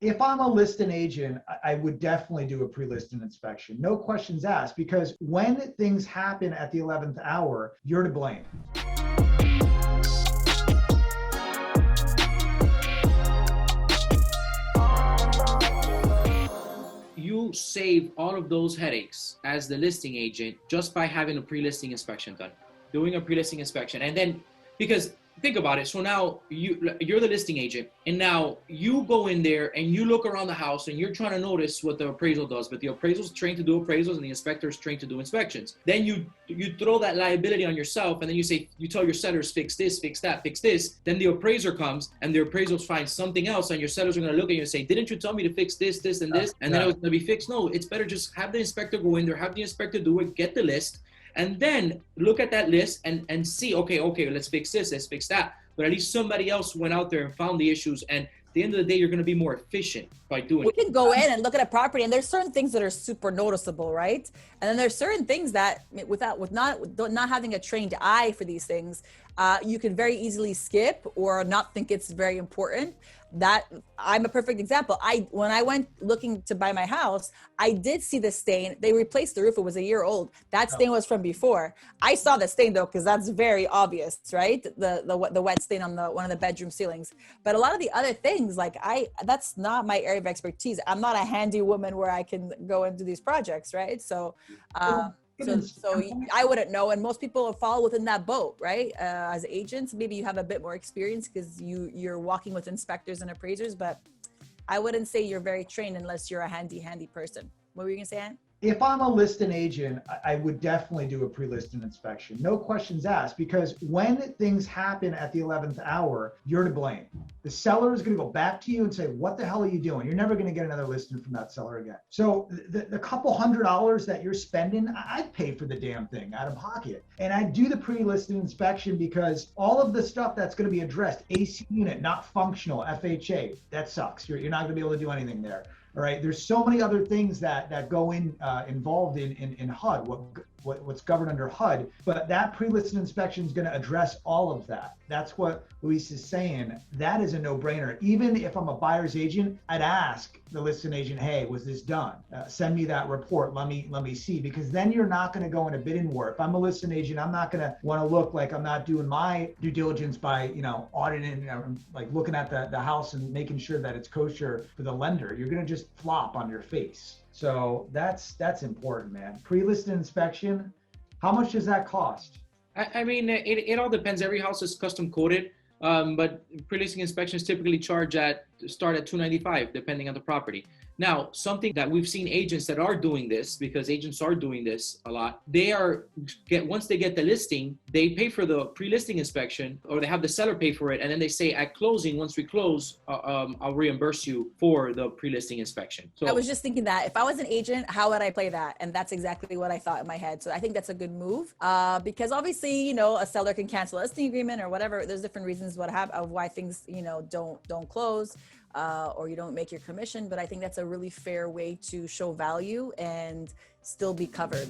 If I'm a listing agent, I would definitely do a pre-listing inspection. No questions asked, because when things happen at the 11th hour, you're to blame. You save all of those headaches as the listing agent just by having a pre-listing inspection done, doing a pre-listing inspection. And then, because think about it, so now you're the listing agent, and now you go in there and you look around the house and you're trying to notice what the appraisal does, but the appraisal's trained to do appraisals and the inspector's trained to do inspections. Then you throw that liability on yourself, and then you tell your sellers, fix this, fix that, fix this. Then the appraiser comes and the appraiser finds something else, and your sellers are going to look at you and say, didn't you tell me to fix this, this, and this? And then it was going to be fixed. No, it's better just have the inspector go in there, have the inspector do it, get the list, and then look at that list and see, okay, let's fix this, let's fix that. But at least somebody else went out there and found the issues. And at the end of the day, you're going to be more efficient by doing it. We can go in and look at a property, and there's certain things that are super noticeable, right? And then there's certain things that with not having a trained eye for these things, you can very easily skip or not think it's very important. That I'm a perfect example. When I went looking to buy my house, I did see the stain. They replaced the roof. It was a year old. That stain was from before. I saw the stain though, because that's very obvious, right? The wet stain on one of the bedroom ceilings. But a lot of the other things, that's not my area of expertise. I'm not a handy woman where I can go and do these projects, right? So I wouldn't know, and most people fall within that boat, right? As agents, maybe you have a bit more experience because you're walking with inspectors and appraisers, but I wouldn't say you're very trained unless you're a handy person. What were you gonna say, Ann? If I'm a listing agent, I would definitely do a pre-listing inspection. No questions asked, because when things happen at the 11th hour, you're to blame. The seller is going to go back to you and say, what the hell are you doing? You're never going to get another listing from that seller again. So the couple $100 that you're spending, I'd pay for the damn thing out of pocket. And I'd do the pre-listing inspection, because all of the stuff that's going to be addressed, AC unit, not functional, FHA, that sucks. You're not going to be able to do anything there. All right. There's so many other things that go involved in HUD, what's governed under HUD, but that pre-listed inspection is going to address all of that. That's what Luis is saying. That is a no-brainer. Even if I'm a buyer's agent, I'd ask the listing agent, hey, was this done? Send me that report. Let me see, because then you're not going to go in a bidding war. If I'm a listing agent, I'm not going to want to look like I'm not doing my due diligence by, auditing, like looking at the house and making sure that it's kosher for the lender. You're going to just flop on your face. So that's important, man. Pre-listed inspection, how much does that cost? I mean, it all depends. Every house is custom coded, but pre-listing inspections typically start at $295, depending on the property. Now, something that we've seen agents that are doing this, because agents are doing this a lot, once they get the listing, they pay for the pre-listing inspection, or they have the seller pay for it, and then they say at closing, once we close, I'll reimburse you for the pre-listing inspection. So I was just thinking that if I was an agent, how would I play that? And that's exactly what I thought in my head. So I think that's a good move, because obviously, a seller can cancel a listing agreement or whatever. There's different reasons of why things, don't close. Or you don't make your commission, but I think that's a really fair way to show value and still be covered.